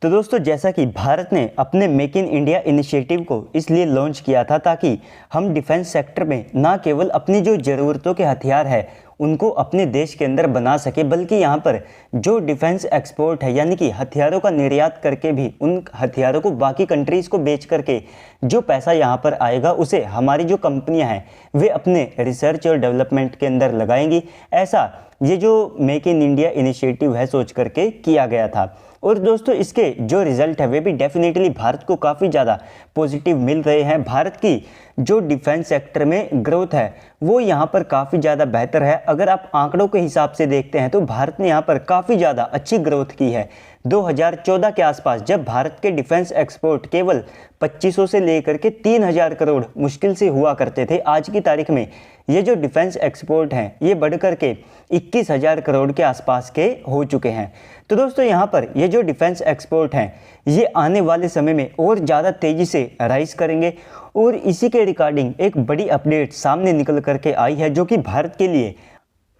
तो दोस्तों जैसा कि भारत ने अपने मेक इन इंडिया इनिशिएटिव को इसलिए लॉन्च किया था ताकि हम डिफेंस सेक्टर में ना केवल अपनी जो ज़रूरतों के हथियार है उनको अपने देश के अंदर बना सके, बल्कि यहाँ पर जो डिफेंस एक्सपोर्ट है यानी कि हथियारों का निर्यात करके भी उन हथियारों को बाकी कंट्रीज़ को बेच करके जो पैसा यहाँ पर आएगा उसे हमारी जो कंपनियाँ हैं वे अपने रिसर्च और डेवलपमेंट के अंदर लगाएंगी। ऐसा ये जो मेक इन इंडिया इनिशिएटिव है सोच करके किया गया था। और दोस्तों इसके जो रिजल्ट है वे भी डेफिनेटली भारत को काफ़ी ज़्यादा पॉजिटिव मिल रहे हैं। भारत की जो डिफेंस सेक्टर में ग्रोथ है वो यहाँ पर काफ़ी ज़्यादा बेहतर है। अगर आप आंकड़ों के हिसाब से देखते हैं तो भारत ने यहाँ पर काफ़ी ज़्यादा अच्छी ग्रोथ की है। 2014 के आसपास जब भारत के डिफेंस एक्सपोर्ट केवल 2500 से लेकर के 3000 करोड़ मुश्किल से हुआ करते थे, आज की तारीख में ये जो डिफेंस एक्सपोर्ट हैं ये बढ़ कर के 21,000 करोड़ के आसपास के हो चुके हैं। तो दोस्तों यहाँ पर ये जो डिफेंस एक्सपोर्ट हैं ये आने वाले समय में और ज़्यादा तेज़ी से राइज करेंगे। और इसी के रिगार्डिंग एक बड़ी अपडेट सामने निकल करके आई है जो कि भारत के लिए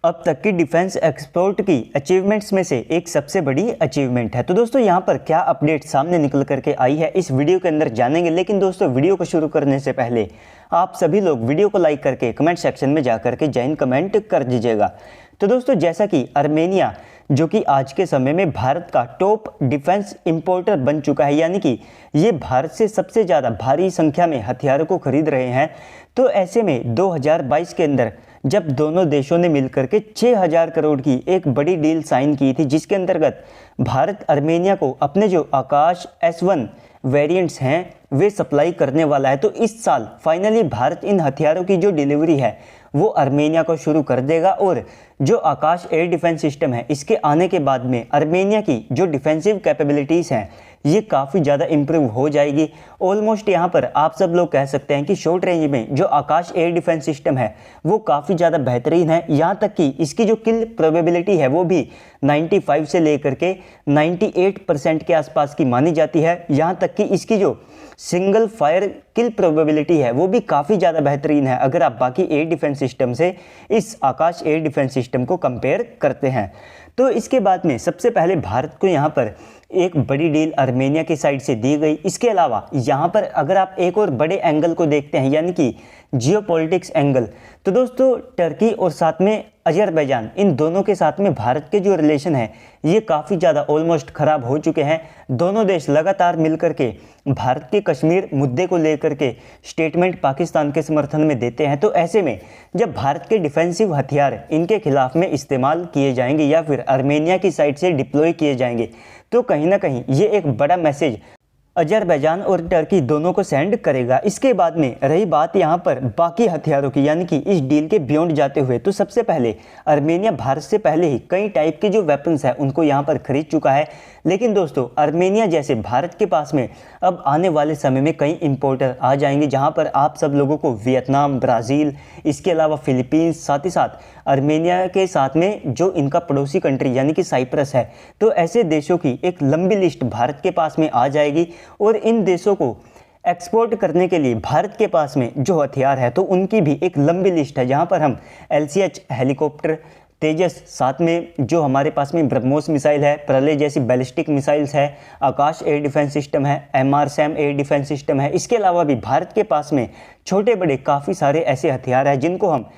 अब तक की डिफेंस एक्सपोर्ट की अचीवमेंट्स में से एक सबसे बड़ी अचीवमेंट है। तो दोस्तों यहाँ पर क्या अपडेट सामने निकल करके आई है इस वीडियो के अंदर जानेंगे। लेकिन दोस्तों वीडियो को शुरू करने से पहले आप सभी लोग वीडियो को लाइक करके कमेंट सेक्शन में जा करके जय हिंद कमेंट कर दीजिएगा। तो दोस्तों जैसा कि आर्मेनिया जो कि आज के समय में भारत का टॉप डिफेंस इंपोर्टर बन चुका है, यानी कि ये भारत से सबसे ज़्यादा भारी संख्या में हथियारों को खरीद रहे हैं। तो ऐसे में 2022 के अंदर जब दोनों देशों ने मिलकर के 6000 करोड़ की एक बड़ी डील साइन की थी, जिसके अंतर्गत भारत आर्मेनिया को अपने जो आकाश S1 वेरिएंट्स हैं वे सप्लाई करने वाला है। तो इस साल फाइनली भारत इन हथियारों की जो डिलीवरी है वो आर्मेनिया को शुरू कर देगा। और जो आकाश एयर डिफेंस सिस्टम है इसके आने के बाद में आर्मेनिया की जो डिफेंसिव कैपेबिलिटीज़ हैं ये काफ़ी ज़्यादा इम्प्रूव हो जाएगी। ऑलमोस्ट यहाँ पर आप सब लोग कह सकते हैं कि शॉर्ट रेंज में जो आकाश एयर डिफेंस सिस्टम है वो काफ़ी ज़्यादा बेहतरीन है। यहाँ तक कि इसकी जो किल प्रोबेबिलिटी है वो भी 95 से लेकर के 98% के आसपास की मानी जाती है। यहाँ तक कि इसकी जो सिंगल फायर किल प्रोबेबिलिटी है वो भी काफ़ी ज़्यादा बेहतरीन है अगर आप बाकी एयर डिफेंस सिस्टम से इस आकाश एयर डिफेंस सिस्टम को कंपेयर करते हैं। तो इसके बाद में सबसे पहले भारत को यहाँ पर एक बड़ी डील आर्मेनिया की साइड से दी गई। इसके अलावा यहाँ पर अगर आप एक और बड़े एंगल को देखते हैं यानी कि जियोपॉलिटिक्स एंगल, तो दोस्तों टर्की और साथ में अजरबैजान इन दोनों के साथ में भारत के जो रिलेशन है ये काफ़ी ज़्यादा ऑलमोस्ट ख़राब हो चुके हैं। दोनों देश लगातार मिलकर के भारत के कश्मीर मुद्दे को लेकर के स्टेटमेंट पाकिस्तान के समर्थन में देते हैं। तो ऐसे में जब भारत के डिफेंसिव हथियार इनके खिलाफ में इस्तेमाल किए जाएंगे या फिर आर्मेनिया की साइड से डिप्लॉय किए जाएंगे तो कहीं ना कहीं ये एक बड़ा मैसेज अजरबैजान और टर्की दोनों को सेंड करेगा। इसके बाद में रही बात यहाँ पर बाकी हथियारों की यानी कि इस डील के बियॉन्ड जाते हुए, तो सबसे पहले आर्मेनिया भारत से पहले ही कई टाइप के जो वेपन्स है उनको यहाँ पर खरीद चुका है। लेकिन दोस्तों आर्मेनिया जैसे भारत के पास में अब आने वाले समय में कई इंपोर्टर आ जाएंगे जहाँ पर आप सब लोगों को वियतनाम, ब्राज़ील, इसके अलावा फिलीपींस, साथ ही साथ आर्मेनिया के साथ में जो इनका पड़ोसी कंट्री यानी कि साइप्रस है, तो ऐसे देशों की एक लंबी लिस्ट भारत के पास में आ जाएगी। और इन देशों को एक्सपोर्ट करने के लिए भारत के पास में जो हथियार है तो उनकी भी एक लंबी लिस्ट है, जहां पर हम LCH हेलीकॉप्टर, तेजस, साथ में जो हमारे पास में ब्रह्मोस मिसाइल है, प्रलय जैसी बैलिस्टिक मिसाइल्स है, आकाश एयर डिफेंस सिस्टम है, MRSAM एयर डिफेंस सिस्टम है। इसके अलावा भी भारत के पास में छोटे बड़े काफ़ी सारे ऐसे हथियार हैं जिनको हम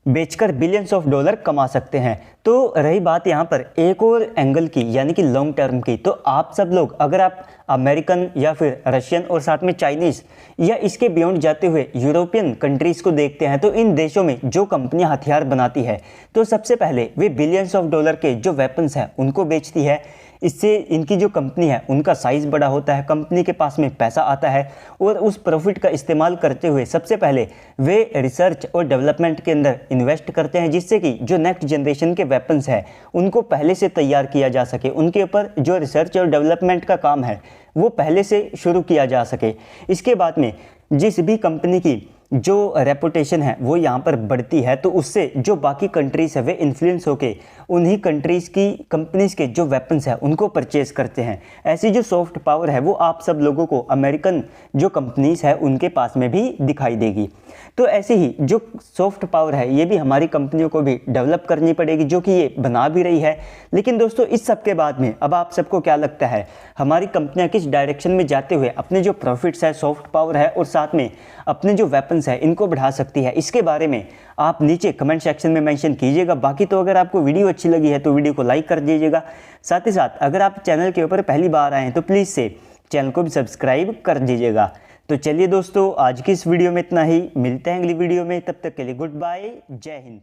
बेचकर बिलियंस ऑफ डॉलर कमा सकते हैं। तो रही बात यहाँ पर एक और एंगल की यानी कि लॉन्ग टर्म की, तो आप सब लोग अगर आप अमेरिकन या फिर रशियन और साथ में चाइनीज़ या इसके बियॉन्ड जाते हुए यूरोपियन कंट्रीज़ को देखते हैं तो इन देशों में जो कंपनियां हथियार बनाती है तो सबसे पहले वे बिलियंस ऑफ डॉलर के जो वेपन्स हैं उनको बेचती है। इससे इनकी जो कंपनी है उनका साइज़ बड़ा होता है, कंपनी के पास में पैसा आता है और उस प्रॉफिट का इस्तेमाल करते हुए सबसे पहले वे रिसर्च और डेवलपमेंट के अंदर इन्वेस्ट करते हैं, जिससे कि जो नेक्स्ट जनरेशन के वेपन्स है उनको पहले से तैयार किया जा सके, उनके ऊपर जो रिसर्च और डेवलपमेंट का काम है वो पहले से शुरू किया जा सके। इसके बाद में जिस भी कंपनी की जो रेपुटेशन है वो यहाँ पर बढ़ती है तो उससे जो बाकी कंट्रीज है वे इन्फ्लुएंस होके उन्हीं कंट्रीज़ की कंपनीज़ के जो वेपन्स हैं उनको परचेज़ करते हैं। ऐसी जो सॉफ्ट पावर है वो आप सब लोगों को अमेरिकन जो कंपनीज़ है उनके पास में भी दिखाई देगी। तो ऐसे ही जो सॉफ्ट पावर है ये भी हमारी कंपनियों को भी डेवलप करनी पड़ेगी, जो कि ये बना भी रही है। लेकिन दोस्तों इस सब के बाद में अब आप सबको क्या लगता है, हमारी कंपनियां किस डायरेक्शन में जाते हुए अपने जो प्रॉफिट्स है, सॉफ्ट पावर है और साथ में अपने जो वेपन्स है इनको बढ़ा सकती है? इसके बारे में आप नीचे कमेंट सेक्शन में मेंशन कीजिएगा। बाकी तो अगर आपको वीडियो अच्छी लगी है तो वीडियो को लाइक कर दीजिएगा। साथ ही साथ अगर आप चैनल के ऊपर पहली बार आए हैं तो प्लीज़ से चैनल को भी सब्सक्राइब कर दीजिएगा। तो चलिए दोस्तों, आज की इस वीडियो में इतना ही। मिलते हैं अगली वीडियो में, तब तक के लिए गुड बाय, जय हिंद।